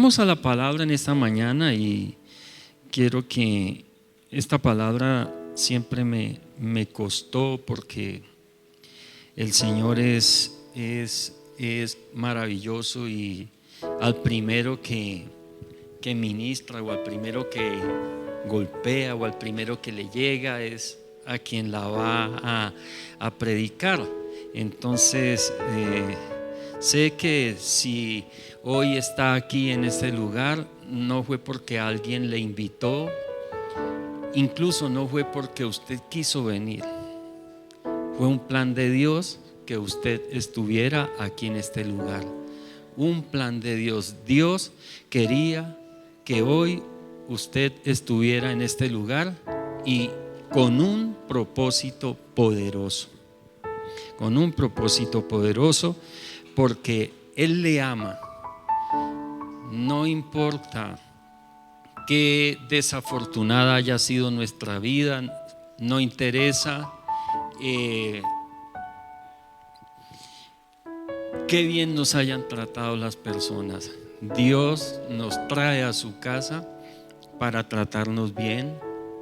Vamos a la palabra en esta mañana y quiero que esta palabra siempre me costó porque el Señor es maravilloso y al primero que ministra o al primero que golpea o al primero que le llega es a quien la va a predicar. Entonces sé que si hoy está aquí en este lugar no fue porque alguien le invitó, incluso no fue porque usted quiso venir, fue un plan de Dios que usted estuviera aquí en este lugar. Un plan de Dios. Dios quería que hoy usted estuviera en este lugar y con un propósito poderoso. Con un propósito poderoso, porque Él le ama. No importa qué desafortunada haya sido nuestra vida, no interesa qué bien nos hayan tratado las personas. Dios nos trae a su casa para tratarnos bien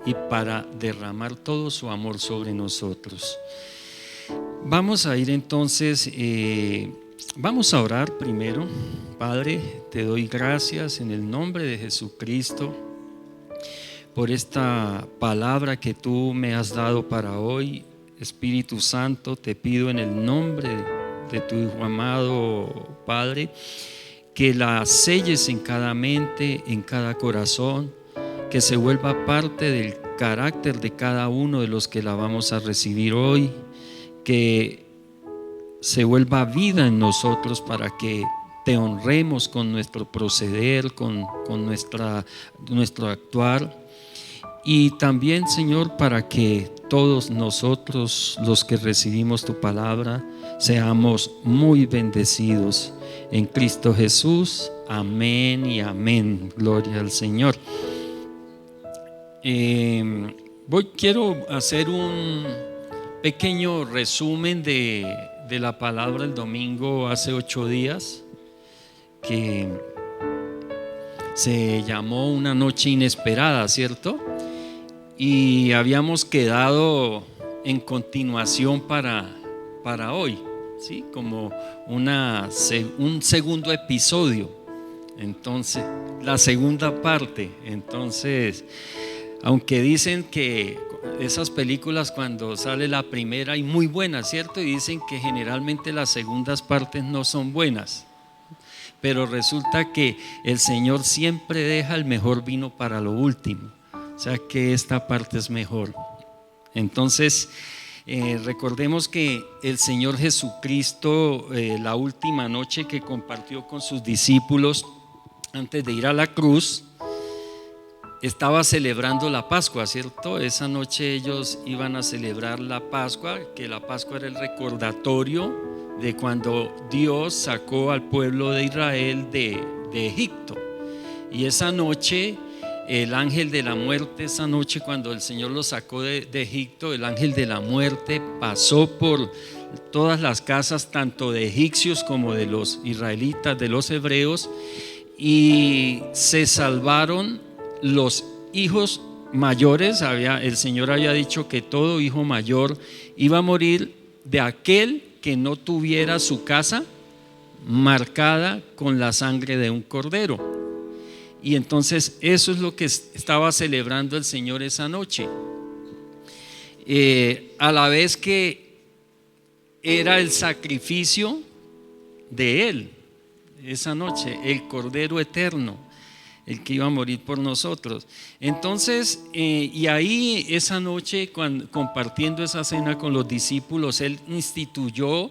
y para derramar todo su amor sobre nosotros. Vamos a ir entonces, vamos a orar primero. Padre, te doy gracias en el nombre de Jesucristo por esta palabra que tú me has dado para hoy. Espíritu Santo, te pido en el nombre de tu Hijo amado, Padre, que la selles en cada mente, en cada corazón, que se vuelva parte del carácter de cada uno de los que la vamos a recibir hoy, que se vuelva vida en nosotros para que te honremos con nuestro proceder, con nuestro actuar, y también, Señor, para que todos nosotros los que recibimos tu palabra seamos muy bendecidos en Cristo Jesús. Amén y amén. Gloria al Señor. Quiero hacer un pequeño resumen de la palabra del domingo hace 8 días, que se llamó Una noche inesperada, ¿cierto? Y habíamos quedado en continuación para hoy, ¿sí? Como un segundo episodio. Entonces, la segunda parte. Entonces, aunque dicen que esas películas cuando sale la primera y muy buenas, ¿cierto? Y dicen que generalmente las segundas partes no son buenas, pero resulta que el Señor siempre deja el mejor vino para lo último, o sea que esta parte es mejor. Entonces recordemos que el Señor Jesucristo, la última noche que compartió con sus discípulos antes de ir a la cruz, estaba celebrando la Pascua, ¿cierto? Esa noche ellos iban a celebrar la Pascua, que la Pascua era el recordatorio de cuando Dios sacó al pueblo de Israel de Egipto. Y esa noche el ángel de la muerte, esa noche cuando el Señor los sacó de Egipto, el ángel de la muerte pasó por todas las casas, tanto de egipcios como de los israelitas, de los hebreos, y se salvaron los hijos mayores. El Señor había dicho que todo hijo mayor iba a morir de aquel que no tuviera su casa marcada con la sangre de un cordero. Y entonces eso es lo que estaba celebrando el Señor esa noche, a la vez que era el sacrificio de Él esa noche, el Cordero Eterno, el que iba a morir por nosotros. Entonces, y ahí esa noche, compartiendo esa cena con los discípulos, Él instituyó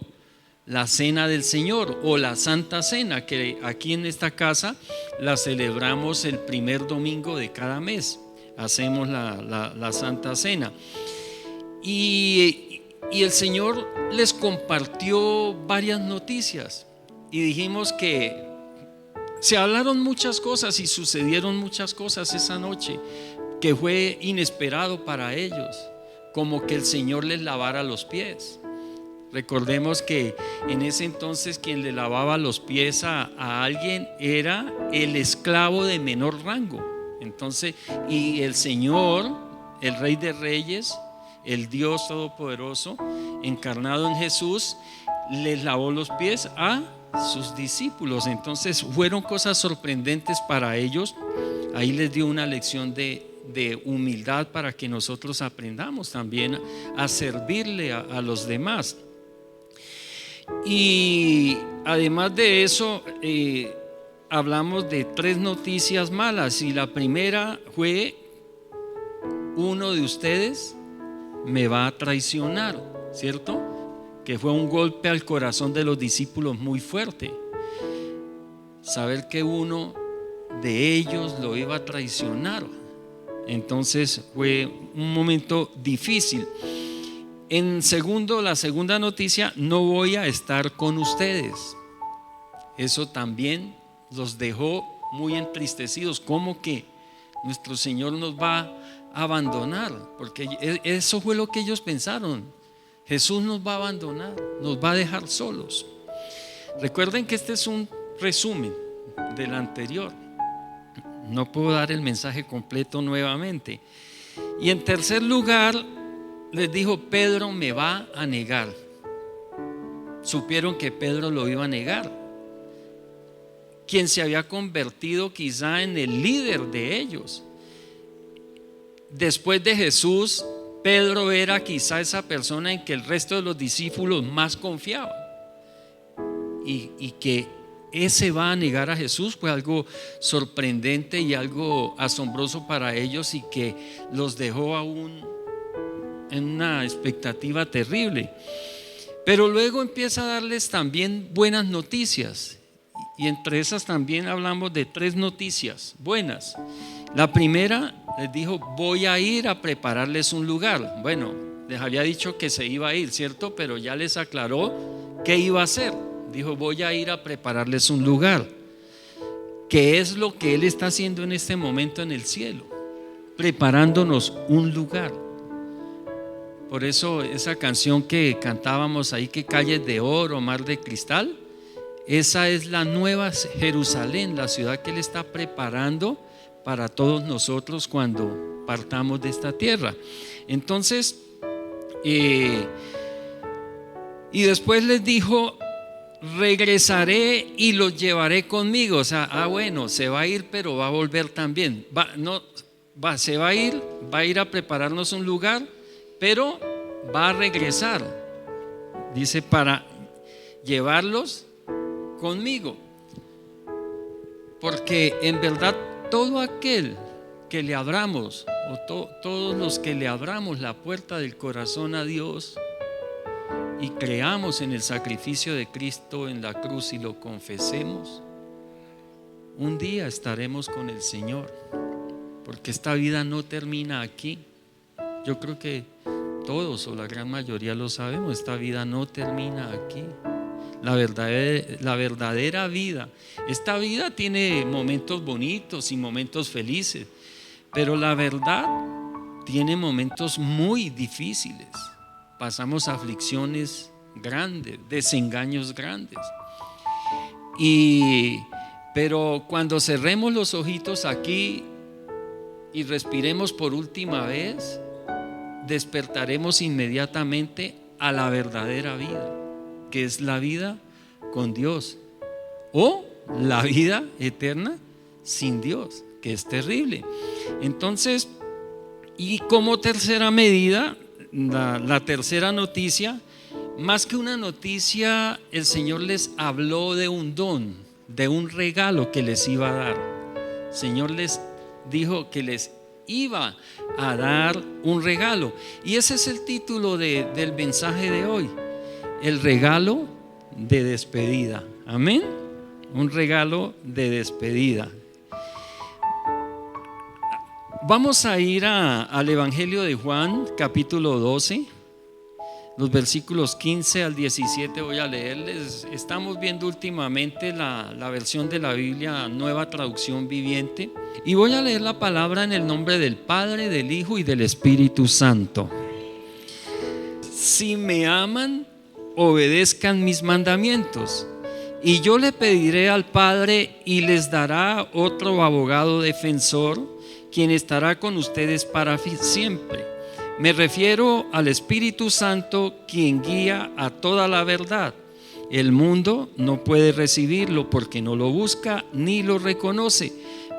la cena del Señor o la Santa Cena, que aquí en esta casa la celebramos el primer domingo de cada mes. Hacemos la Santa Cena. Y el Señor les compartió varias noticias y dijimos que se hablaron muchas cosas y sucedieron muchas cosas esa noche que fue inesperado para ellos, como que el Señor les lavara los pies. Recordemos que en ese entonces quien le lavaba los pies a alguien era el esclavo de menor rango. Entonces, y el Señor, el Rey de Reyes, el Dios Todopoderoso, encarnado en Jesús, les lavó los pies a sus discípulos. Entonces fueron cosas sorprendentes para ellos. Ahí les dio una lección de humildad para que nosotros aprendamos también a servirle a los demás. Y además de eso, hablamos de 3 noticias malas. Y la primera fue: uno de ustedes me va a traicionar, ¿cierto? Que fue un golpe al corazón de los discípulos muy fuerte. Saber que uno de ellos lo iba a traicionar. Entonces fue un momento difícil. La segunda noticia: no voy a estar con ustedes. Eso también los dejó muy entristecidos. ¿Cómo que nuestro Señor nos va a abandonar? Porque eso fue lo que ellos pensaron. Jesús nos va a abandonar, nos va a dejar solos. Recuerden que este es un resumen del anterior. No puedo dar el mensaje completo nuevamente. Y en tercer lugar, les dijo: Pedro me va a negar. Supieron que Pedro lo iba a negar, quien se había convertido quizá en el líder de ellos. Después de Jesús, Pedro era quizá esa persona en que el resto de los discípulos más confiaban. Y que ese va a negar a Jesús fue algo sorprendente y algo asombroso para ellos, y que los dejó aún en una expectativa terrible. Pero luego empieza a darles también buenas noticias, y entre esas también hablamos de 3 noticias buenas. La primera, les dijo: voy a ir a prepararles un lugar. Bueno, les había dicho que se iba a ir, ¿cierto? Pero ya les aclaró qué iba a hacer. Dijo: voy a ir a prepararles un lugar. ¿Qué es lo que Él está haciendo en este momento en el cielo? Preparándonos un lugar. Por eso esa canción que cantábamos ahí, que calles de oro, mar de cristal, esa es la nueva Jerusalén, la ciudad que Él está preparando para todos nosotros cuando partamos de esta tierra. Entonces, y después les dijo: regresaré y los llevaré conmigo. O sea, bueno, se va a ir, pero va a volver también. Se va a ir a prepararnos un lugar, pero va a regresar. Dice: para llevarlos conmigo. Porque en verdad todo aquel que le abramos, todos los que le abramos la puerta del corazón a Dios y creamos en el sacrificio de Cristo en la cruz y lo confesemos, un día estaremos con el Señor. Porque esta vida no termina aquí. Yo creo que todos o la gran mayoría lo sabemos. Esta vida no termina aquí. La verdadera vida, esta vida tiene momentos bonitos y momentos felices, pero la verdad tiene momentos muy difíciles. Pasamos aflicciones grandes, desengaños grandes. Pero cuando cerremos los ojitos aquí y respiremos por última vez, despertaremos inmediatamente a la verdadera vida, que es la vida con Dios, o la vida eterna sin Dios, que es terrible. Entonces, y como tercera medida, la tercera noticia, más que una noticia, el Señor les habló de un don, de un regalo que les iba a dar. El Señor les dijo que les iba a dar un regalo, y ese es el título del mensaje de hoy: el regalo de despedida. Amén. Un regalo de despedida. Vamos a ir al Evangelio de Juan, capítulo 12, los versículos 15 al 17. Voy a leerles. Estamos viendo últimamente la versión de la Biblia, Nueva Traducción Viviente, y voy a leer la palabra en el nombre del Padre, del Hijo y del Espíritu Santo. Si me aman, obedezcan mis mandamientos. Y yo le pediré al Padre y les dará otro abogado defensor, quien estará con ustedes para siempre. Me refiero al Espíritu Santo, quien guía a toda la verdad. El mundo no puede recibirlo porque no lo busca ni lo reconoce,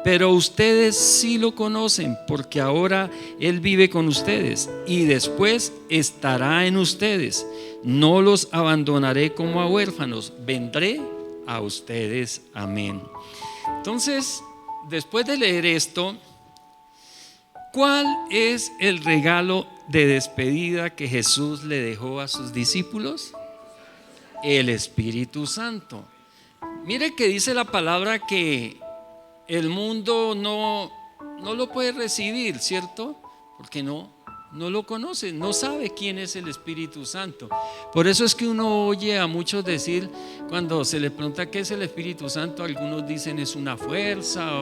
pero ustedes sí lo conocen porque ahora Él vive con ustedes y después estará en ustedes. No los abandonaré como a huérfanos, vendré a ustedes. Amén. Entonces, después de leer esto, ¿cuál es el regalo de despedida que Jesús le dejó a sus discípulos? El Espíritu Santo. Mire que dice la palabra que el mundo no lo puede recibir, ¿cierto? Porque no lo conoce, no sabe quién es el Espíritu Santo. Por eso es que uno oye a muchos decir, cuando se le pregunta qué es el Espíritu Santo, algunos dicen es una fuerza,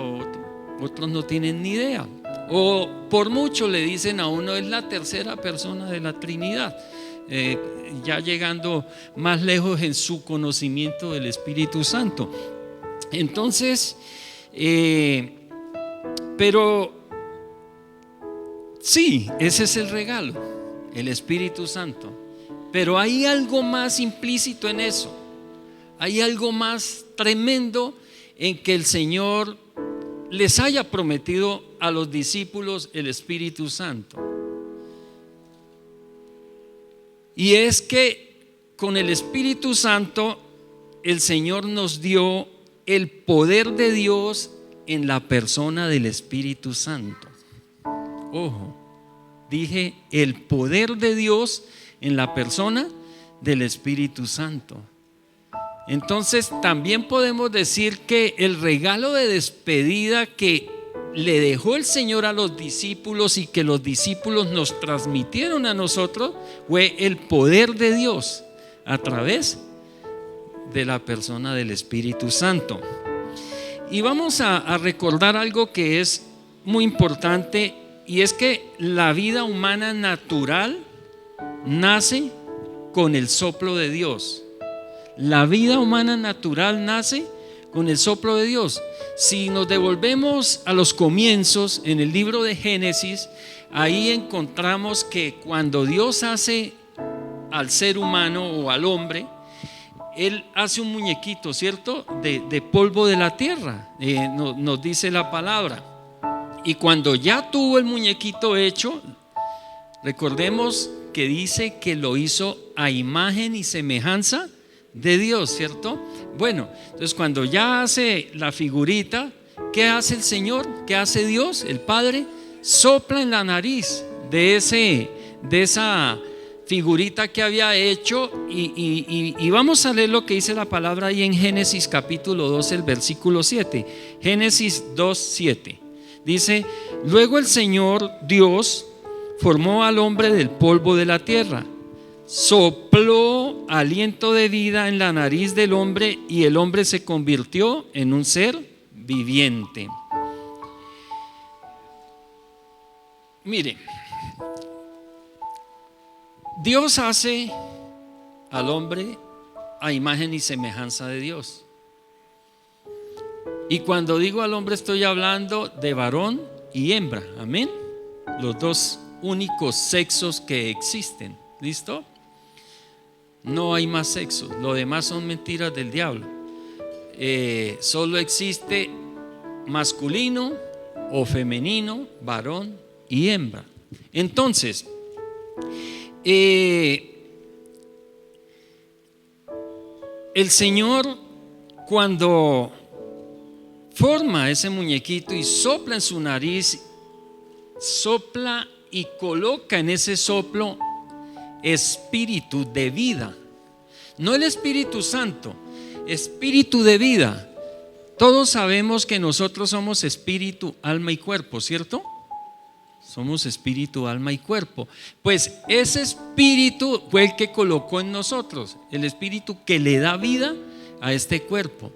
otros no tienen ni idea. O por mucho le dicen a uno es la tercera persona de la Trinidad, ya llegando más lejos en su conocimiento del Espíritu Santo. Entonces, pero sí, ese es el regalo, el Espíritu Santo. Pero hay algo más implícito en eso. Hay algo más tremendo en que el Señor les haya prometido a los discípulos el Espíritu Santo. Y es que con el Espíritu Santo el Señor nos dio el poder de Dios en la persona del Espíritu Santo. Ojo, dije el poder de Dios en la persona del Espíritu Santo. Entonces también podemos decir que el regalo de despedida que le dejó el Señor a los discípulos y que los discípulos nos transmitieron a nosotros fue el poder de Dios a través de la persona del Espíritu Santo. Y vamos a recordar algo que es muy importante, y es que la vida humana natural nace con el soplo de Dios. La vida humana natural nace con el soplo de Dios. Si nos devolvemos a los comienzos en el libro de Génesis, ahí encontramos que cuando Dios hace al ser humano o al hombre, Él hace un muñequito, ¿cierto? De polvo de la tierra, nos dice la palabra. Y cuando ya tuvo el muñequito hecho, recordemos que dice que lo hizo a imagen y semejanza de Dios, ¿cierto? Bueno, entonces cuando ya hace la figurita, ¿qué hace el Señor? ¿Qué hace Dios, el Padre? Sopla en la nariz de esa figurita que había hecho y vamos a leer lo que dice la palabra ahí en Génesis capítulo 2, el versículo 7. Génesis 2, 7. Dice: luego el Señor Dios formó al hombre del polvo de la tierra, sopló aliento de vida en la nariz del hombre y el hombre se convirtió en un ser viviente. Mire, Dios hace al hombre a imagen y semejanza de Dios. Y cuando digo al hombre estoy hablando de varón y hembra, amén. Los dos únicos sexos que existen, ¿listo? No hay más sexos, lo demás son mentiras del diablo. Solo existe masculino o femenino, varón y hembra. Entonces, el Señor, cuando forma ese muñequito y sopla en su nariz, sopla y coloca en ese soplo espíritu de vida. No el Espíritu Santo, espíritu de vida. Todos sabemos que nosotros somos espíritu, alma y cuerpo, ¿cierto? Somos espíritu, alma y cuerpo. Pues ese espíritu fue el que colocó en nosotros, el espíritu que le da vida a este cuerpo.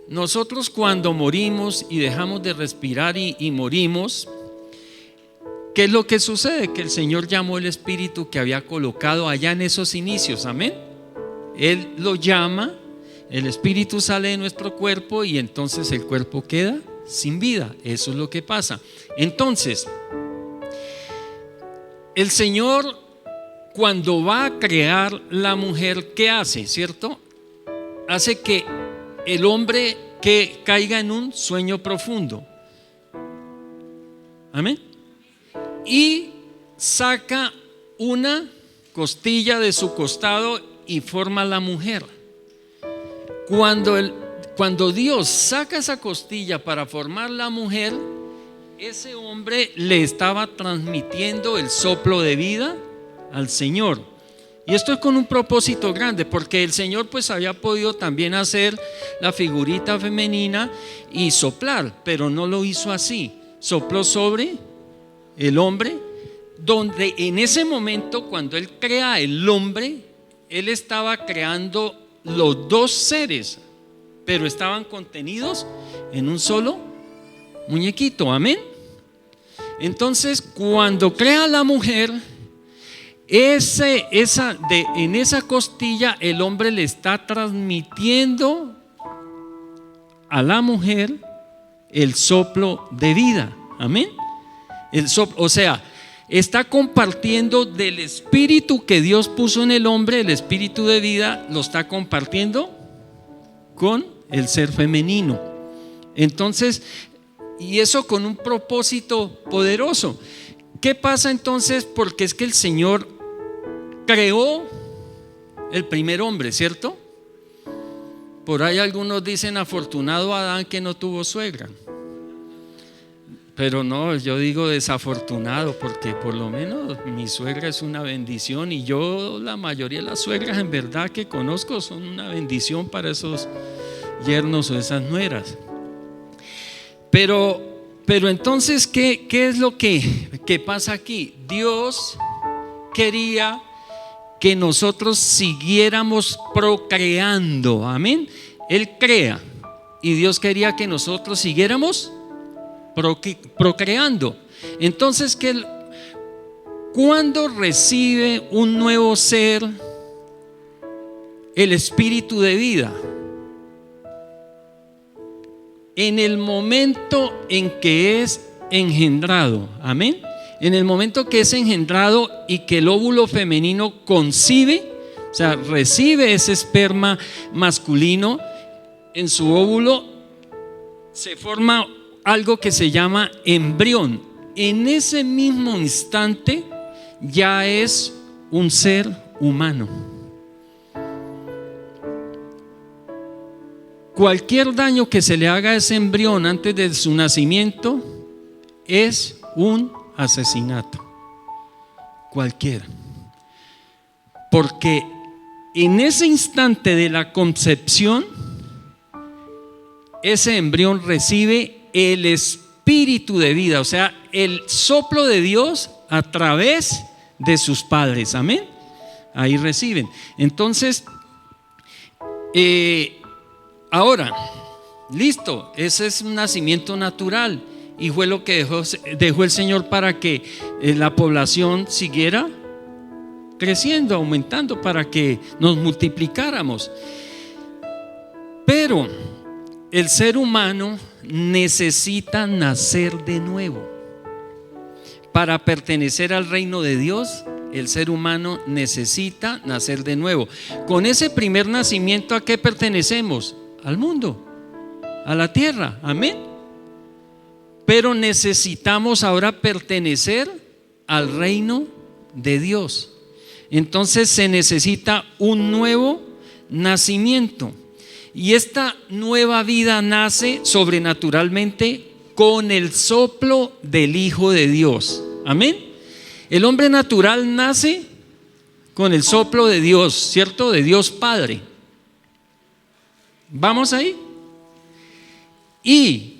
Nosotros cuando morimos y dejamos de respirar y morimos, ¿qué es lo que sucede? Que el Señor llamó el espíritu que había colocado allá en esos inicios, amén. Él lo llama, el espíritu sale de nuestro cuerpo y entonces el cuerpo queda sin vida. Eso es lo que pasa. Entonces, el Señor, cuando va a crear la mujer, ¿qué hace? ¿Cierto? Hace que el hombre que caiga en un sueño profundo. Amén. Y saca una costilla de su costado y forma la mujer. Cuando Dios saca esa costilla para formar la mujer, ese hombre le estaba transmitiendo el soplo de vida al Señor. Y esto es con un propósito grande, porque el Señor pues había podido también hacer la figurita femenina y soplar, pero no lo hizo así. Sopló sobre el hombre, donde en ese momento, cuando Él crea el hombre, Él estaba creando los dos seres, pero estaban contenidos en un solo muñequito. Amén. Entonces, cuando crea la mujer, en esa costilla el hombre le está transmitiendo a la mujer el soplo de vida. Amén. O sea, está compartiendo del espíritu que Dios puso en el hombre, el espíritu de vida, lo está compartiendo con el ser femenino. Entonces, y eso con un propósito poderoso. ¿Qué pasa entonces? Porque es que el Señor creó el primer hombre, ¿cierto? Por ahí algunos dicen: afortunado Adán que no tuvo suegra. Pero no, yo digo desafortunado, porque por lo menos mi suegra es una bendición, y yo, la mayoría de las suegras en verdad que conozco son una bendición para esos yernos o esas nueras. Pero entonces, ¿qué es lo que pasa aquí? Dios quería que nosotros siguiéramos procreando. Amén. Él crea y Dios quería que nosotros siguiéramos procreando. Entonces, ¿cuándo recibe un nuevo ser el espíritu de vida? En el momento en que es engendrado. Amén. En el momento que es engendrado y que el óvulo femenino concibe, o sea, recibe ese esperma masculino en su óvulo, se forma algo que se llama embrión. En ese mismo instante ya es un ser humano. Cualquier daño que se le haga a ese embrión antes de su nacimiento es un asesinato. Cualquiera. Porque en ese instante de la concepción, ese embrión recibe el espíritu de vida, o sea, el soplo de Dios a través de sus padres. Amén. Ahí reciben. Entonces, ahora, listo, ese es un nacimiento natural y fue lo que dejó el Señor para que la población siguiera creciendo, aumentando, para que nos multiplicáramos. Pero el ser humano necesita nacer de nuevo. Para pertenecer al reino de Dios, el ser humano necesita nacer de nuevo. Con ese primer nacimiento, ¿a qué pertenecemos? Al mundo, a la tierra. Amén. Pero necesitamos ahora pertenecer al reino de Dios. Entonces se necesita un nuevo nacimiento. Y esta nueva vida nace sobrenaturalmente con el soplo del Hijo de Dios. Amén. El hombre natural nace con el soplo de Dios, ¿cierto? De Dios Padre. ¿Vamos ahí? Y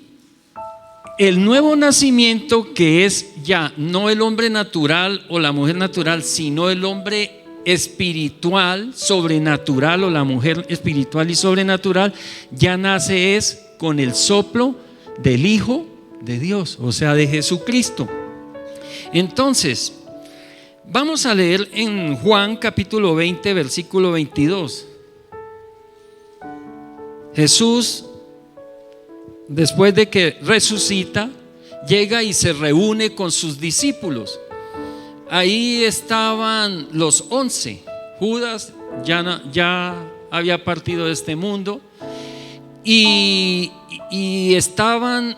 el nuevo nacimiento, que es ya no el hombre natural o la mujer natural, sino el hombre espiritual, sobrenatural, o la mujer espiritual y sobrenatural, ya nace es con el soplo del Hijo de Dios, o sea, de Jesucristo. Entonces, vamos a leer en Juan capítulo 20, versículo 22. Jesús, después de que resucita, llega y se reúne con sus discípulos. Ahí estaban los 11. Judas ya había partido de este mundo, y estaban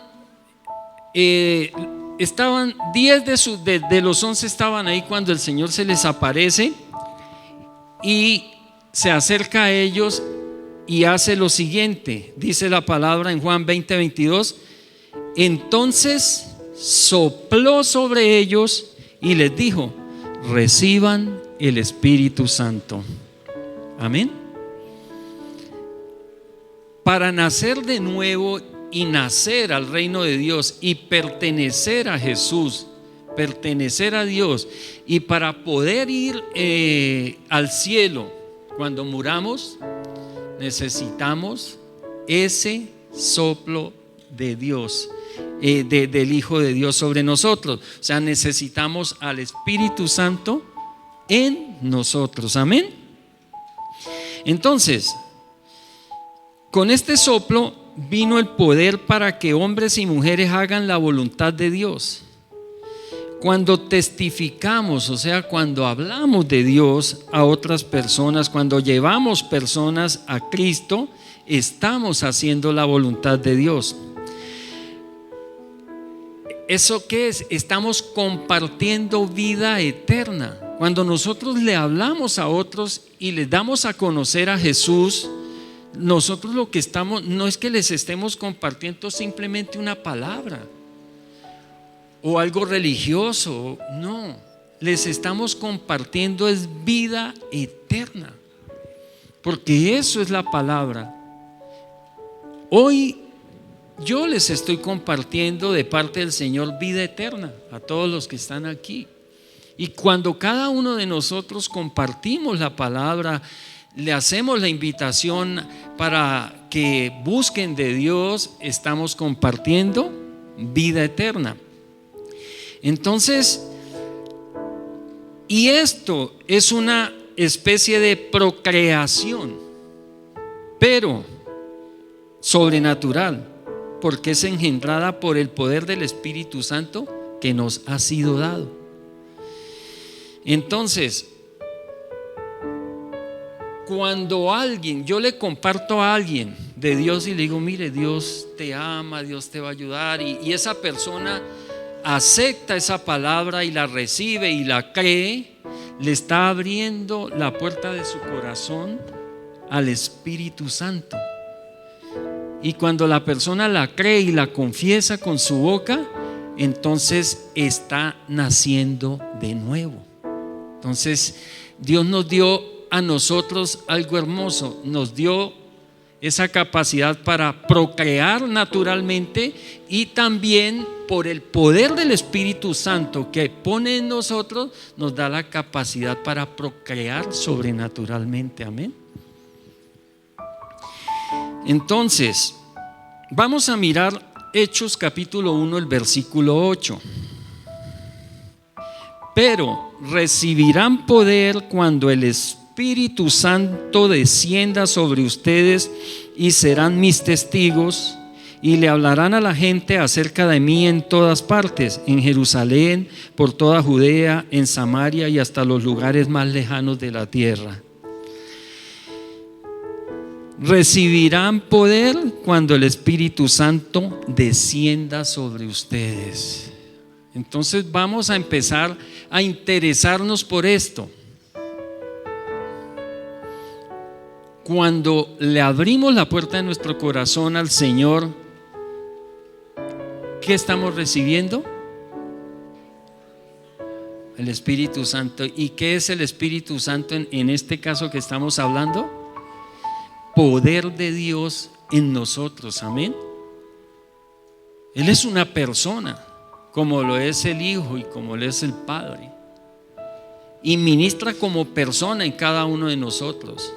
10 de los 11 estaban ahí cuando el Señor se les aparece y se acerca a ellos y hace lo siguiente. Dice la palabra en Juan 20:22: entonces sopló sobre ellos y les dijo: reciban el Espíritu Santo. Amén. Para nacer de nuevo y nacer al reino de Dios y pertenecer a Jesús, pertenecer a Dios, y para poder ir al cielo cuando muramos, necesitamos ese soplo de Dios, del Hijo de Dios sobre nosotros. O sea, necesitamos al Espíritu Santo en nosotros. Amén. Entonces, con este soplo vino el poder para que hombres y mujeres hagan la voluntad de Dios. Cuando testificamos, o sea, cuando hablamos de Dios a otras personas, cuando llevamos personas a Cristo, estamos haciendo la voluntad de Dios. ¿Eso qué es? Estamos compartiendo vida eterna. Cuando nosotros le hablamos a otros y les damos a conocer a Jesús, nosotros lo que estamos, no es que les estemos compartiendo simplemente una palabra o algo religioso, no, les estamos compartiendo es vida eterna, porque eso es la palabra. Hoy yo les estoy compartiendo de parte del Señor vida eterna a todos los que están aquí. Y cuando cada uno de nosotros compartimos la palabra, le hacemos la invitación para que busquen de Dios, estamos compartiendo vida eterna. Entonces, y esto es una especie de procreación, pero sobrenatural, porque es engendrada por el poder del Espíritu Santo que nos ha sido dado. Entonces, cuando yo le comparto a alguien de Dios y le digo: mire, Dios te ama, Dios te va a ayudar, y esa persona acepta esa palabra y la recibe y la cree, le está abriendo la puerta de su corazón al Espíritu Santo. Y cuando la persona la cree y la confiesa con su boca, entonces está naciendo de nuevo. Entonces Dios nos dio a nosotros algo hermoso, nos dio esa capacidad para procrear naturalmente, y también por el poder del Espíritu Santo que pone en nosotros, nos da la capacidad para procrear sobrenaturalmente. Amén. Entonces, vamos a mirar Hechos capítulo 1, el versículo 8. Pero recibirán poder cuando el Espíritu Santo descienda sobre ustedes, y serán mis testigos, y le hablarán a la gente acerca de mí en todas partes, en Jerusalén, por toda Judea, en Samaria y hasta los lugares más lejanos de la tierra. Recibirán poder cuando el Espíritu Santo descienda sobre ustedes. Entonces vamos a empezar a interesarnos por esto. Cuando le abrimos la puerta de nuestro corazón al Señor, ¿qué estamos recibiendo? El Espíritu Santo. ¿Y qué es el Espíritu Santo en este caso que estamos hablando? Poder de Dios en nosotros. Amén. Él es una persona, como lo es el Hijo y como lo es el Padre, y ministra como persona en cada uno de nosotros.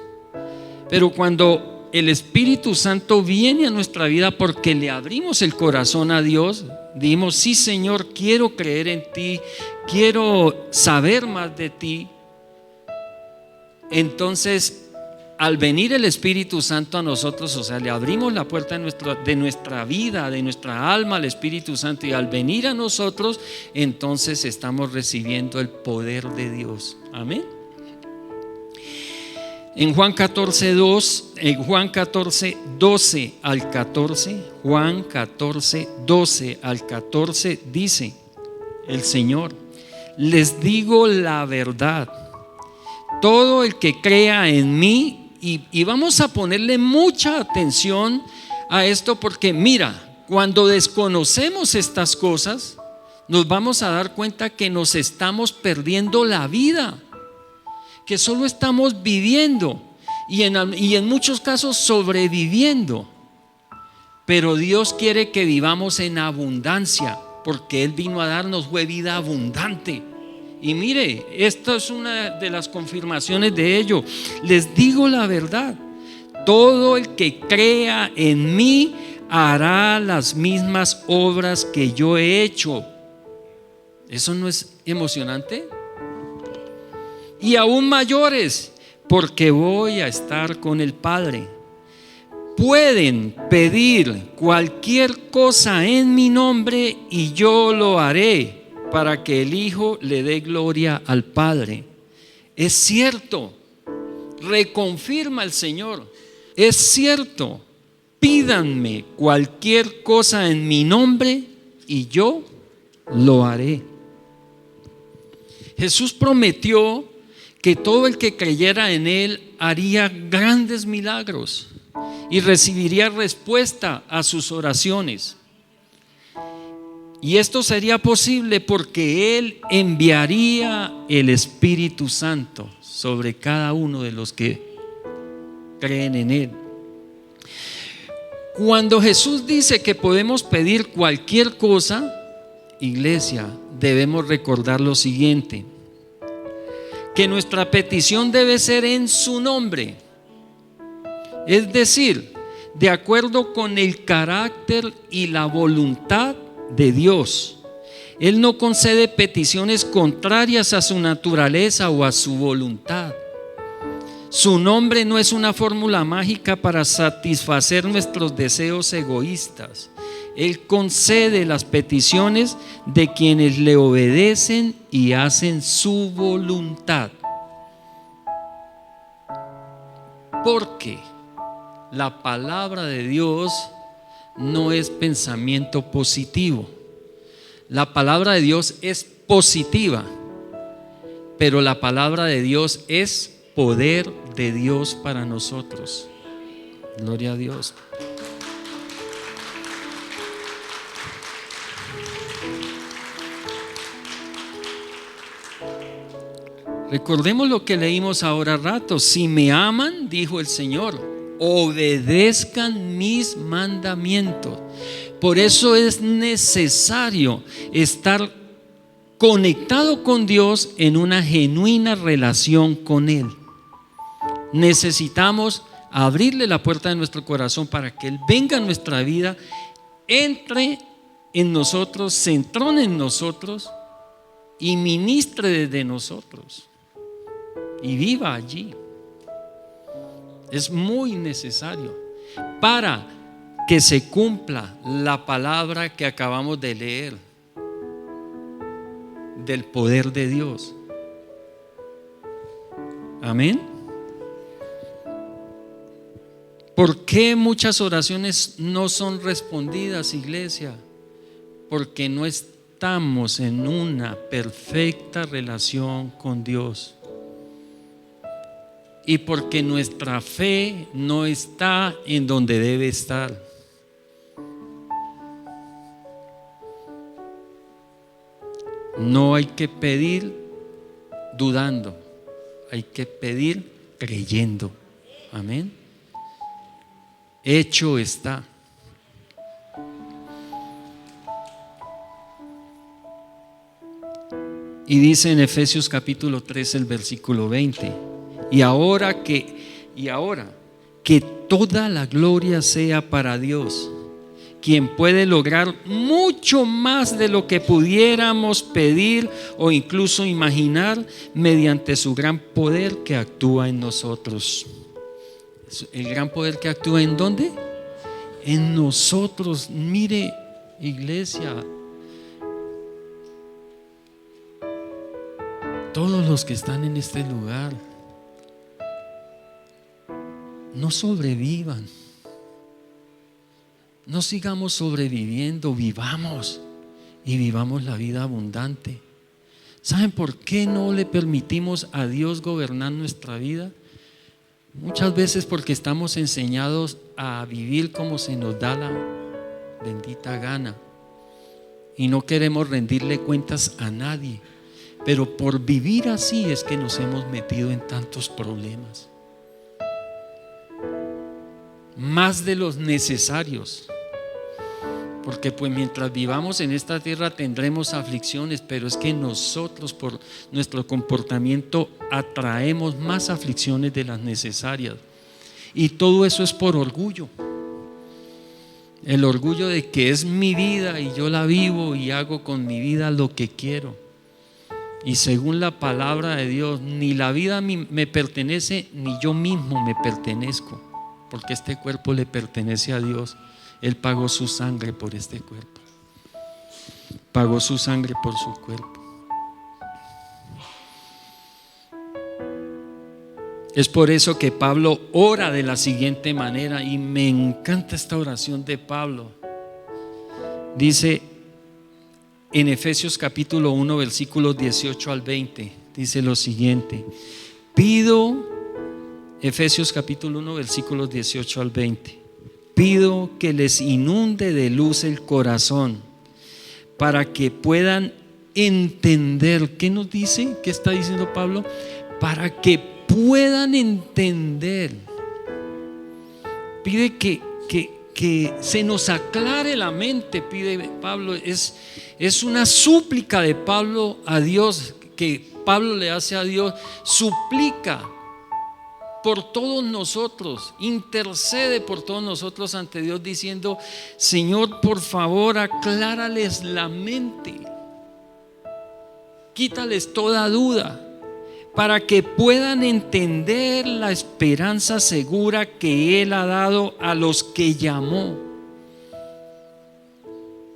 Pero cuando el Espíritu Santo viene a nuestra vida porque le abrimos el corazón a Dios, dijimos: sí, Señor, quiero creer en ti, quiero saber más de ti. Entonces al venir el Espíritu Santo a nosotros, o sea, le abrimos la puerta de nuestra vida, de nuestra alma al Espíritu Santo, y al venir a nosotros, entonces estamos recibiendo el poder de Dios. Amén. En Juan 14, 12 al 14, Juan 14, 12 al 14 dice el Señor: les digo la verdad, todo el que crea en mí, y vamos a ponerle mucha atención a esto, porque mira, cuando desconocemos estas cosas, nos vamos a dar cuenta que nos estamos perdiendo la vida, que solo estamos viviendo y en muchos casos sobreviviendo. Pero Dios quiere que vivamos en abundancia, porque Él vino a darnos fue vida abundante. Y mire, esta es una de las confirmaciones de ello. Les digo la verdad, todo el que crea en mí hará las mismas obras que yo he hecho. ¿Eso no es emocionante? Y aún mayores, porque voy a estar con el Padre. Pueden pedir cualquier cosa en mi nombre y yo lo haré, para que el Hijo le dé gloria al Padre. Es cierto, reconfirma el Señor, es cierto, pídanme cualquier cosa en mi nombre y yo lo haré. Jesús prometió que todo el que creyera en Él haría grandes milagros y recibiría respuesta a sus oraciones. Y esto sería posible porque Él enviaría el Espíritu Santo sobre cada uno de los que creen en Él. Cuando Jesús dice que podemos pedir cualquier cosa, iglesia, debemos recordar lo siguiente: que nuestra petición debe ser en su nombre, es decir, de acuerdo con el carácter y la voluntad de Dios. Él no concede peticiones contrarias a su naturaleza o a su voluntad. Su nombre no es una fórmula mágica para satisfacer nuestros deseos egoístas. Él concede las peticiones de quienes le obedecen y hacen su voluntad. Porque la palabra de Dios no es pensamiento positivo. La palabra de Dios es positiva, pero la palabra de Dios es poder de Dios para nosotros. Gloria a Dios. Recordemos lo que leímos ahora rato: si me aman, dijo el Señor, obedezcan mis mandamientos. Por eso es necesario estar conectado con Dios en una genuina relación con Él. Necesitamos abrirle la puerta de nuestro corazón para que Él venga a nuestra vida, entre en nosotros, se entrone en nosotros y ministre desde nosotros y viva allí. Es muy necesario para que se cumpla la palabra que acabamos de leer del poder de Dios. Amén. ¿Por qué muchas oraciones no son respondidas, iglesia? Porque no estamos en una perfecta relación con Dios. Y porque nuestra fe no está en donde debe estar. No hay que pedir dudando, hay que pedir creyendo. Amén. Hecho está. Y dice en Efesios capítulo 3, el versículo 20: Y ahora que toda la gloria sea para Dios, quien puede lograr mucho más de lo que pudiéramos pedir o incluso imaginar, mediante su gran poder que actúa en nosotros. El gran poder que actúa ¿en dónde? En nosotros. Mire, iglesia, todos los que están en este lugar, no sobrevivan, no sigamos sobreviviendo, vivamos y vivamos la vida abundante. ¿Saben por qué no le permitimos a Dios gobernar nuestra vida? Muchas veces porque estamos enseñados a vivir como se nos da la bendita gana y no queremos rendirle cuentas a nadie, pero por vivir así es que nos hemos metido en tantos problemas, más de los necesarios. Porque pues mientras vivamos en esta tierra tendremos aflicciones, pero es que nosotros por nuestro comportamiento atraemos más aflicciones de las necesarias. Y todo eso es por orgullo. El orgullo de que es mi vida y yo la vivo y hago con mi vida lo que quiero. Y según la palabra de Dios, ni la vida me pertenece, ni yo mismo me pertenezco, porque este cuerpo le pertenece a Dios. Él pagó su sangre por este cuerpo. Pagó su sangre por su cuerpo. Es por eso que Pablo ora de la siguiente manera, y me encanta esta oración de Pablo. Dice en Efesios capítulo 1 versículos 18 al 20, dice lo siguiente: Efesios capítulo 1 versículos 18 al 20. Pido que les inunde de luz el corazón para que puedan entender. ¿Qué nos dice? ¿Qué está diciendo Pablo? Para que puedan entender. Pide que se nos aclare la mente, pide Pablo. Es una súplica de Pablo a Dios, que Pablo le hace a Dios. Suplica por todos nosotros, intercede por todos nosotros ante Dios, diciendo: Señor, por favor, aclárales la mente, quítales toda duda, para que puedan entender la esperanza segura que Él ha dado a los que llamó.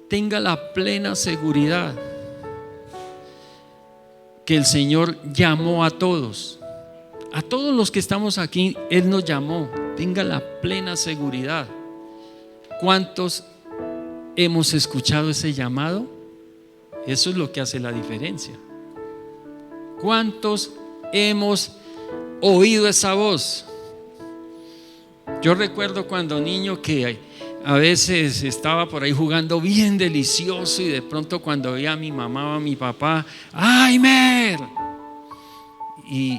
Tenga la plena seguridad que el Señor llamó a todos. A todos los que estamos aquí, Él nos llamó. Tenga la plena seguridad. ¿Cuántos hemos escuchado ese llamado? Eso es lo que hace la diferencia. ¿Cuántos hemos oído esa voz? Yo recuerdo cuando niño que a veces estaba por ahí jugando bien delicioso, y de pronto cuando veía a mi mamá o a mi papá: ¡ay, Mer! Y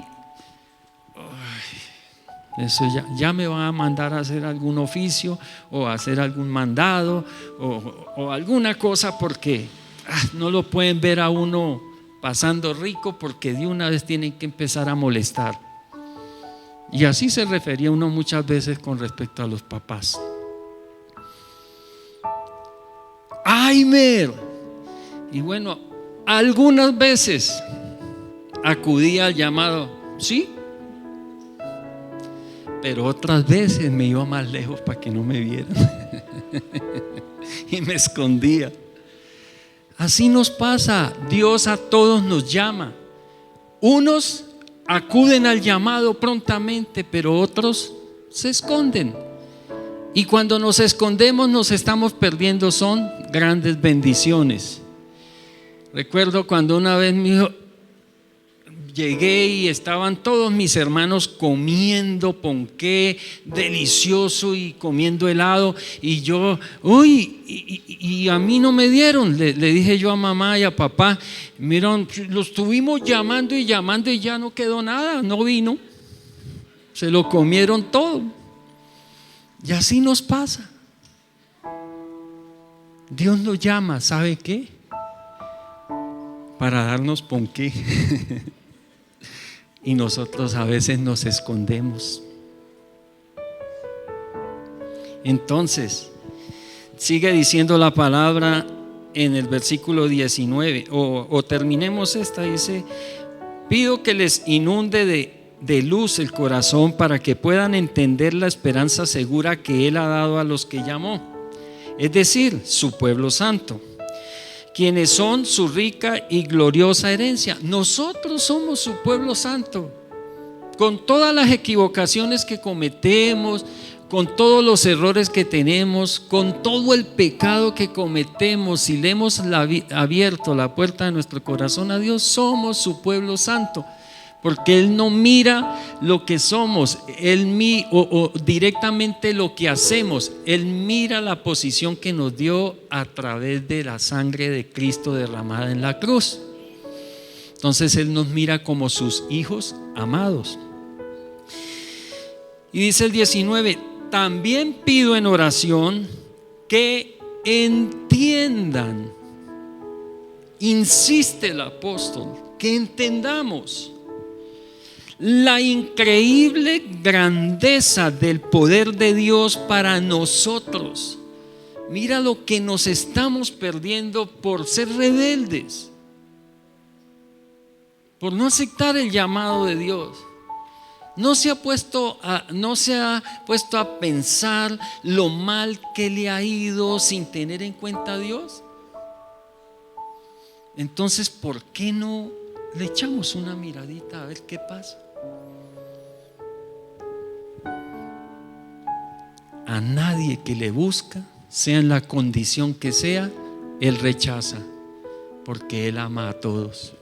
eso ya me va a mandar a hacer algún oficio o a hacer algún mandado o alguna cosa, porque no lo pueden ver a uno pasando rico, porque de una vez tienen que empezar a molestar. Y así se refería uno muchas veces con respecto a los papás. ¡ay, Mer! Y bueno, algunas veces acudía al llamado, sí, pero otras veces me iba más lejos para que no me vieran y me escondía. Así nos pasa. Dios a todos nos llama. Unos acuden al llamado prontamente, pero otros se esconden. Y cuando nos escondemos nos estamos perdiendo, son grandes bendiciones. Recuerdo cuando una vez llegué y estaban todos mis hermanos comiendo ponqué delicioso y comiendo helado, y yo, y a mí no me dieron. Le dije yo a mamá y a papá: miren, los estuvimos llamando y llamando y ya no quedó nada, no vino, se lo comieron todo. Y así nos pasa. Dios nos llama, ¿sabe qué? Para darnos ponqué. Y nosotros a veces nos escondemos. Entonces, sigue diciendo la palabra en el versículo 19, o terminemos esta. Dice: pido que les inunde de luz el corazón para que puedan entender la esperanza segura que Él ha dado a los que llamó, es decir, su pueblo santo, quienes son su rica y gloriosa herencia. Nosotros somos su pueblo santo, con todas las equivocaciones que cometemos, con todos los errores que tenemos, con todo el pecado que cometemos. Si le hemos abierto la puerta de nuestro corazón a Dios, somos su pueblo santo, porque Él no mira lo que somos, o directamente lo que hacemos. Él mira la posición que nos dio a través de la sangre de Cristo derramada en la cruz. Entonces Él nos mira como sus hijos amados. Y dice el 19: también pido en oración que entiendan, insiste el apóstol, que entendamos la increíble grandeza del poder de Dios para nosotros. Mira lo que nos estamos perdiendo por ser rebeldes, por no aceptar el llamado de Dios. ¿No se ha puesto a pensar lo mal que le ha ido sin tener en cuenta a Dios? Entonces, ¿por qué no le echamos una miradita a ver qué pasa? A nadie que le busca, sea en la condición que sea, Él rechaza, porque Él ama a todos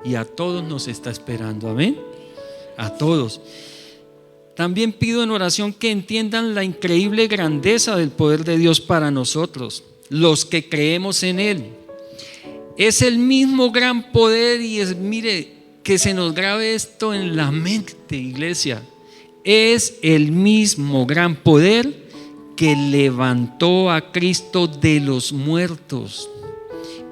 y a todos nos está esperando. Amén. A todos. También pido en oración que entiendan la increíble grandeza del poder de Dios para nosotros, los que creemos en Él. Es el mismo gran poder, y mire, que se nos grabe esto en la mente, iglesia. Es el mismo gran poder que levantó a Cristo de los muertos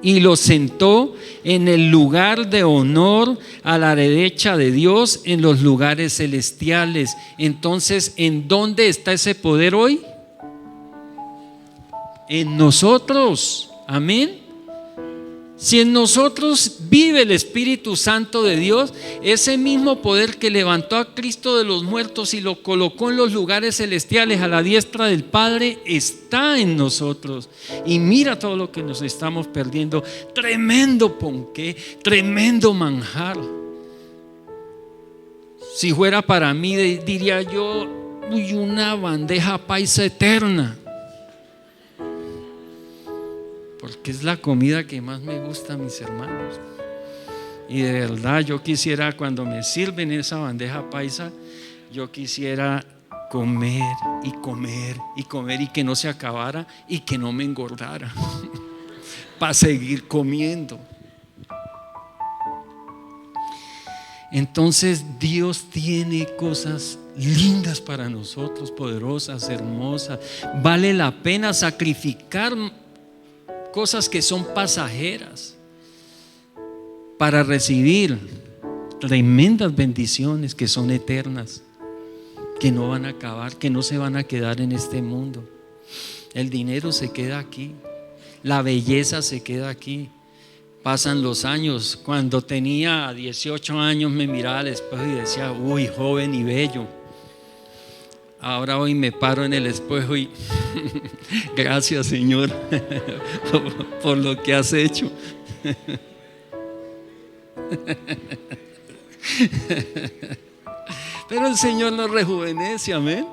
y lo sentó en el lugar de honor a la derecha de Dios en los lugares celestiales. Entonces, ¿en dónde está ese poder hoy? En nosotros. Amén. Si en nosotros vive el Espíritu Santo de Dios, ese mismo poder que levantó a Cristo de los muertos y lo colocó en los lugares celestiales a la diestra del Padre está en nosotros. Y mira todo lo que nos estamos perdiendo. Tremendo ponqué, tremendo manjar. Si fuera para mí, diría yo, una bandeja paisa eterna, porque es la comida que más me gusta, mis hermanos. Y de verdad yo quisiera, cuando me sirven esa bandeja paisa, yo quisiera comer y comer y comer, y que no se acabara y que no me engordara para seguir comiendo. Entonces Dios tiene cosas lindas para nosotros, poderosas, hermosas. Vale la pena sacrificar cosas que son pasajeras para recibir tremendas bendiciones que son eternas, que no van a acabar, que no se van a quedar en este mundo. El dinero se queda aquí, la belleza se queda aquí. Pasan los años. Cuando tenía 18 años me miraba al espejo y decía: uy, joven y bello. Ahora hoy me paro en el espejo y gracias, Señor, por lo que has hecho. Pero el Señor nos rejuvenece, amén.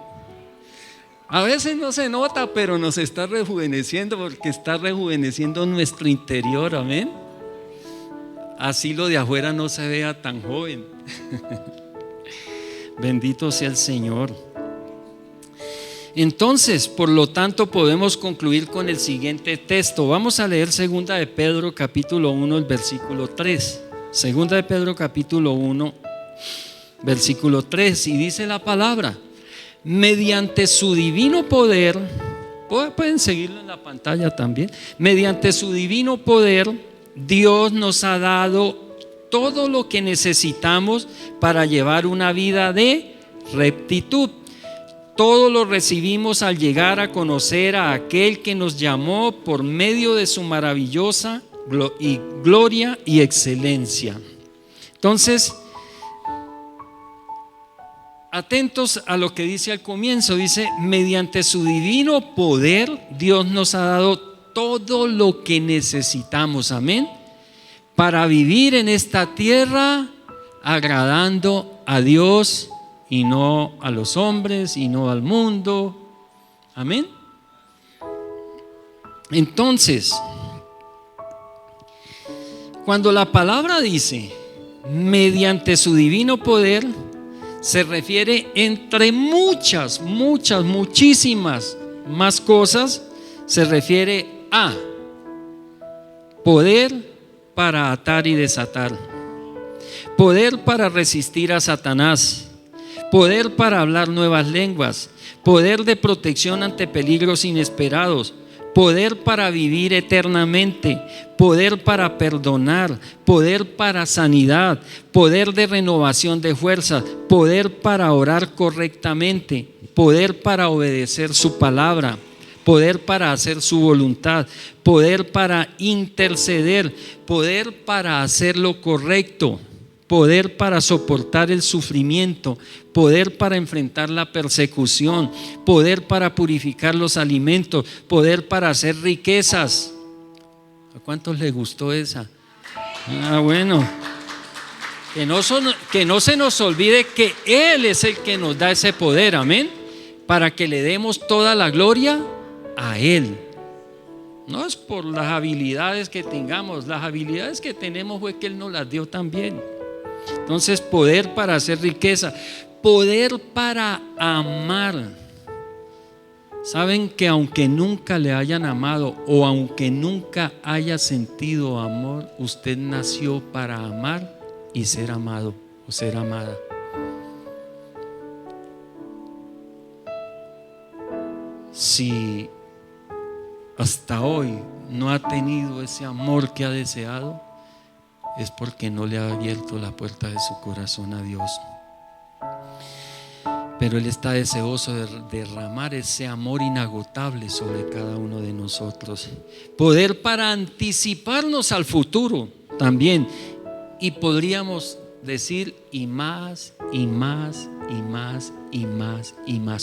A veces no se nota, pero nos está rejuveneciendo, porque está rejuveneciendo nuestro interior, amén. Así lo de afuera no se vea tan joven. Bendito sea el Señor. Entonces, por lo tanto, podemos concluir con el siguiente texto. Vamos a leer 2 de Pedro capítulo 1, el versículo 3. 2 de Pedro capítulo 1, versículo 3. Y dice la palabra: mediante su divino poder, pueden seguirlo en la pantalla también. Mediante su divino poder, Dios nos ha dado todo lo que necesitamos para llevar una vida de rectitud. Todo lo recibimos al llegar a conocer a aquel que nos llamó por medio de su maravillosa gloria y excelencia. Entonces, atentos a lo que dice al comienzo. Dice: mediante su divino poder Dios nos ha dado todo lo que necesitamos, amén, para vivir en esta tierra agradando a Dios y no a los hombres y no al mundo, amén. Entonces, cuando la palabra dice mediante su divino poder, se refiere, entre muchísimas más cosas, se refiere a poder para atar y desatar, poder para resistir a Satanás, poder para hablar nuevas lenguas, poder de protección ante peligros inesperados, poder para vivir eternamente, poder para perdonar, poder para sanidad, poder de renovación de fuerzas, poder para orar correctamente, poder para obedecer su palabra, poder para hacer su voluntad, poder para interceder, poder para hacer lo correcto, poder para soportar el sufrimiento, poder para enfrentar la persecución, poder para purificar los alimentos, poder para hacer riquezas. ¿A cuántos les gustó esa? Bueno, que no se nos olvide que Él es el que nos da ese poder, amén, para que le demos toda la gloria a Él. No es por las habilidades que tengamos, las habilidades que tenemos fue que Él nos las dio también. Entonces, poder para hacer riqueza, poder para amar. Saben que aunque nunca le hayan amado o aunque nunca haya sentido amor, usted nació para amar y ser amado o ser amada. Si hasta hoy no ha tenido ese amor que ha deseado, es porque no le ha abierto la puerta de su corazón a Dios. Pero Él está deseoso de derramar ese amor inagotable sobre cada uno de nosotros. Poder para anticiparnos al futuro también. Y podríamos decir y más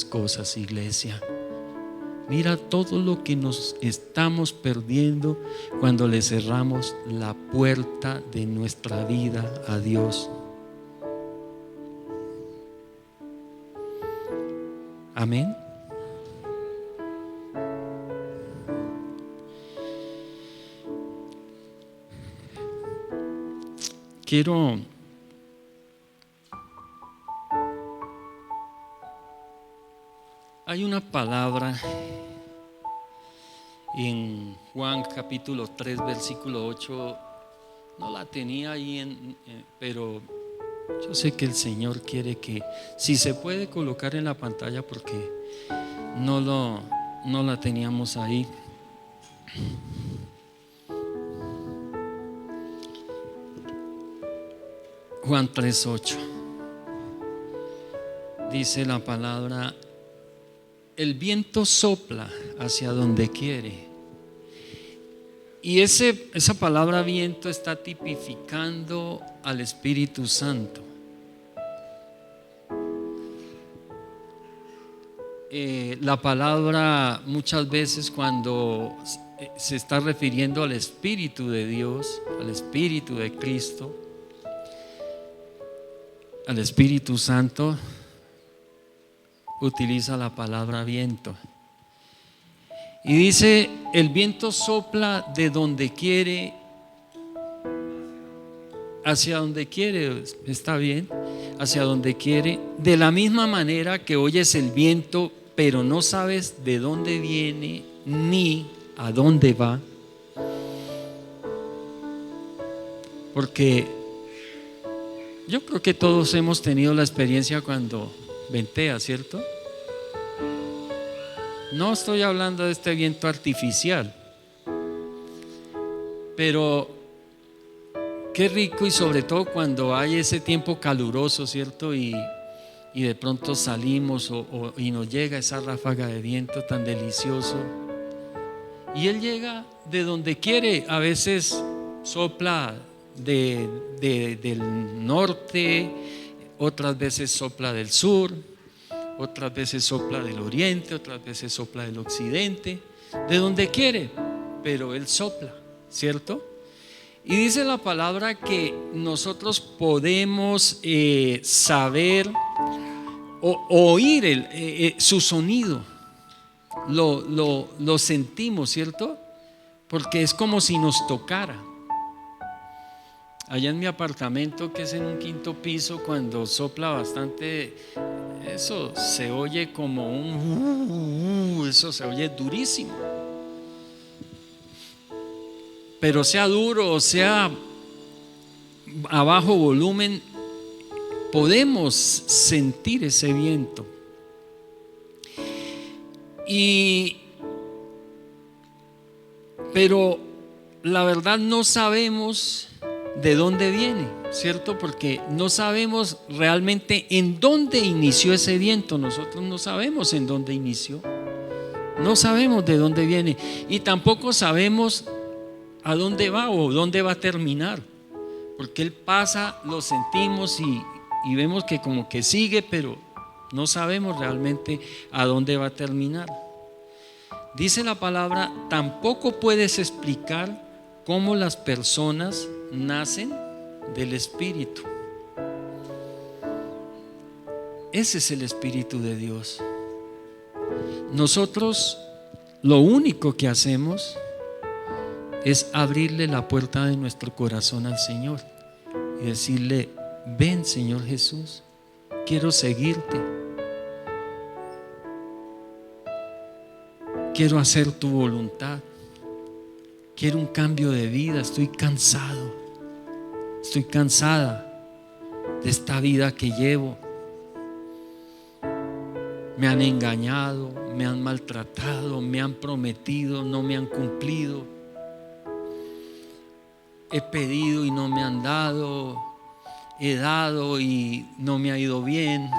cosas, iglesia. Mira todo lo que nos estamos perdiendo cuando le cerramos la puerta de nuestra vida a Dios. Amén. Hay una palabra en Juan capítulo 3 versículo 8, no la tenía ahí pero yo sé que el Señor quiere que, si se puede colocar en la pantalla, porque no la teníamos ahí. Juan 3:8 dice la palabra: el viento sopla hacia donde quiere. Y esa palabra viento está tipificando al Espíritu Santo. La palabra muchas veces, cuando se está refiriendo al Espíritu de Dios, al Espíritu de Cristo, al Espíritu Santo, utiliza la palabra viento. Y dice: el viento sopla de donde quiere, hacia donde quiere. Está bien, hacia donde quiere. De la misma manera que oyes el viento, pero no sabes de dónde viene ni a dónde va. Porque yo creo que todos hemos tenido la experiencia cuando ventea, ¿cierto? No estoy hablando de este viento artificial, pero qué rico, y sobre todo cuando hay ese tiempo caluroso, ¿cierto? Y de pronto salimos y nos llega esa ráfaga de viento tan delicioso. Y Él llega de donde quiere. A veces sopla del norte, otras veces sopla del sur, otras veces sopla del oriente, otras veces sopla del occidente, de donde quiere, pero Él sopla, ¿cierto? Y dice la palabra que nosotros podemos saber o oír su sonido, lo sentimos, ¿cierto? Porque es como si nos tocara. Allá en mi apartamento, que es en un 5.º piso, cuando sopla bastante, eso se oye como eso se oye durísimo. Pero sea duro o sea a bajo volumen, podemos sentir ese viento. Pero la verdad no sabemos de dónde viene, ¿cierto? Porque no sabemos realmente en dónde inició ese viento. Nosotros no sabemos en dónde inició, no sabemos de dónde viene y tampoco sabemos a dónde va o dónde va a terminar, porque Él pasa, lo sentimos y vemos que como que sigue, pero no sabemos realmente a dónde va a terminar. Dice la palabra, tampoco puedes explicar cómo las personas nacen del Espíritu. Ese es el Espíritu de Dios. Nosotros lo único que hacemos es abrirle la puerta de nuestro corazón al Señor y decirle: ven, Señor Jesús, quiero seguirte, quiero hacer tu voluntad, quiero un cambio de vida, estoy cansada de esta vida que llevo. Me han engañado, me han maltratado, me han prometido, no me han cumplido. He pedido y no me han dado, he dado y no me ha ido bien.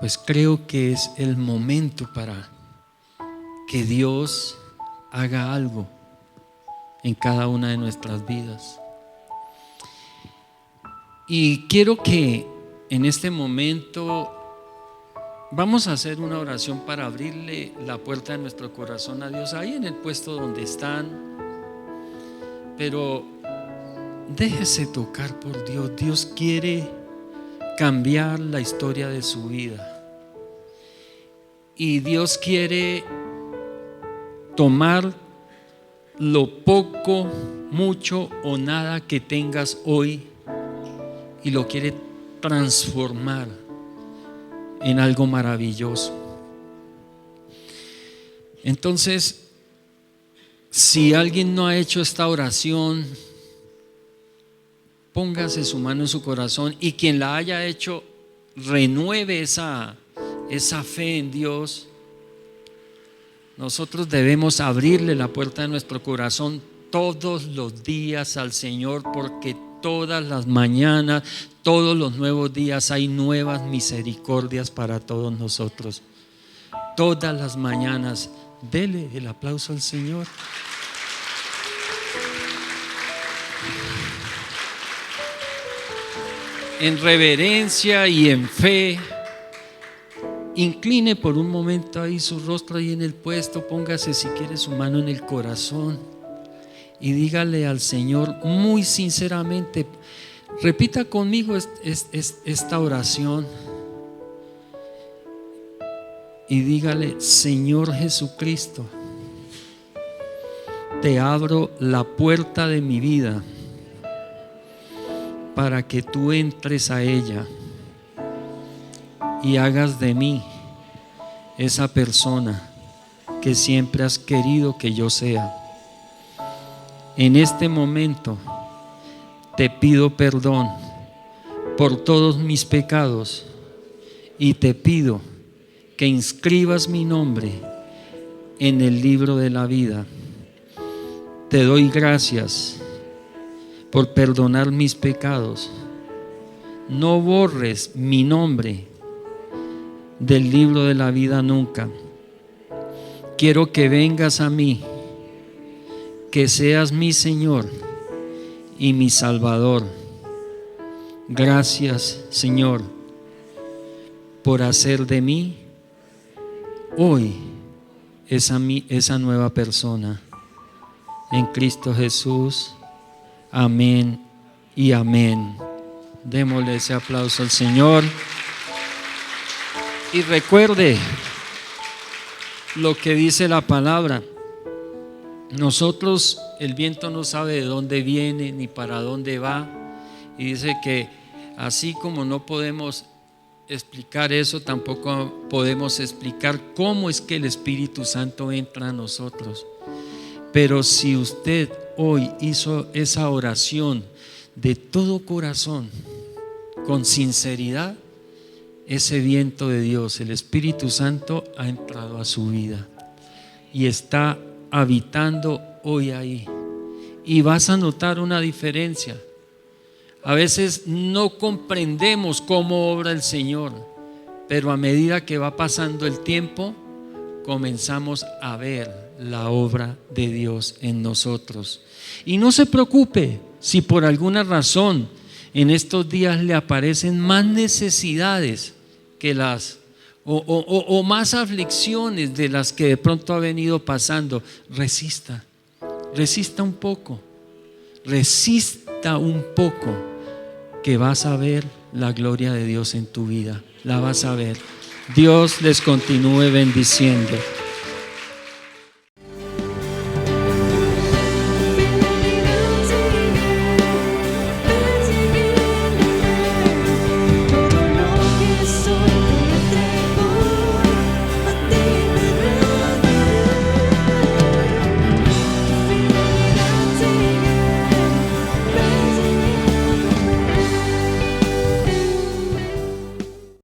Pues creo que es el momento para que Dios haga algo en cada una de nuestras vidas. Y quiero que en este momento vamos a hacer una oración para abrirle la puerta de nuestro corazón a Dios, ahí en el puesto donde están. Pero déjese tocar por Dios. Dios quiere cambiar la historia de su vida. Y Dios quiere tomar lo poco, mucho o nada que tengas hoy y lo quiere transformar en algo maravilloso. Entonces, si alguien no ha hecho esta oración, póngase su mano en su corazón, y quien la haya hecho, renueve esa fe en Dios. Nosotros debemos abrirle la puerta de nuestro corazón todos los días al Señor, porque todas las mañanas, todos los nuevos días hay nuevas misericordias para todos nosotros. Todas las mañanas. Dele el aplauso al Señor. En reverencia y en fe, incline por un momento ahí su rostro ahí en el puesto, póngase si quiere su mano en el corazón y dígale al Señor muy sinceramente, repita conmigo esta oración y dígale: Señor Jesucristo, te abro la puerta de mi vida para que tú entres a ella y hagas de mí esa persona que siempre has querido que yo sea. En este momento te pido perdón por todos mis pecados y te pido que inscribas mi nombre en el libro de la vida. Te doy gracias por perdonar mis pecados. No borres mi nombre del libro de la vida nunca. Quiero que vengas a mí, que seas mi Señor y mi Salvador. Gracias, Señor, por hacer de mí hoy esa nueva persona. En Cristo Jesús. Amén y amén. Démosle ese aplauso al Señor. Y recuerde lo que dice la palabra. Nosotros, el viento no sabe de dónde viene ni para dónde va. Y dice que así como no podemos explicar eso, tampoco podemos explicar cómo es que el Espíritu Santo entra a nosotros. Pero si usted hoy hizo esa oración de todo corazón, con sinceridad, ese viento de Dios, el Espíritu Santo, ha entrado a su vida y está habitando hoy ahí. Y vas a notar una diferencia. A veces no comprendemos cómo obra el Señor, pero a medida que va pasando el tiempo, comenzamos a ver la obra de Dios en nosotros. Y no se preocupe si por alguna razón en estos días le aparecen más necesidades que o más aflicciones de las que de pronto ha venido pasando. Resista un poco, que vas a ver la gloria de Dios en tu vida. La vas a ver. Dios les continúe bendiciendo.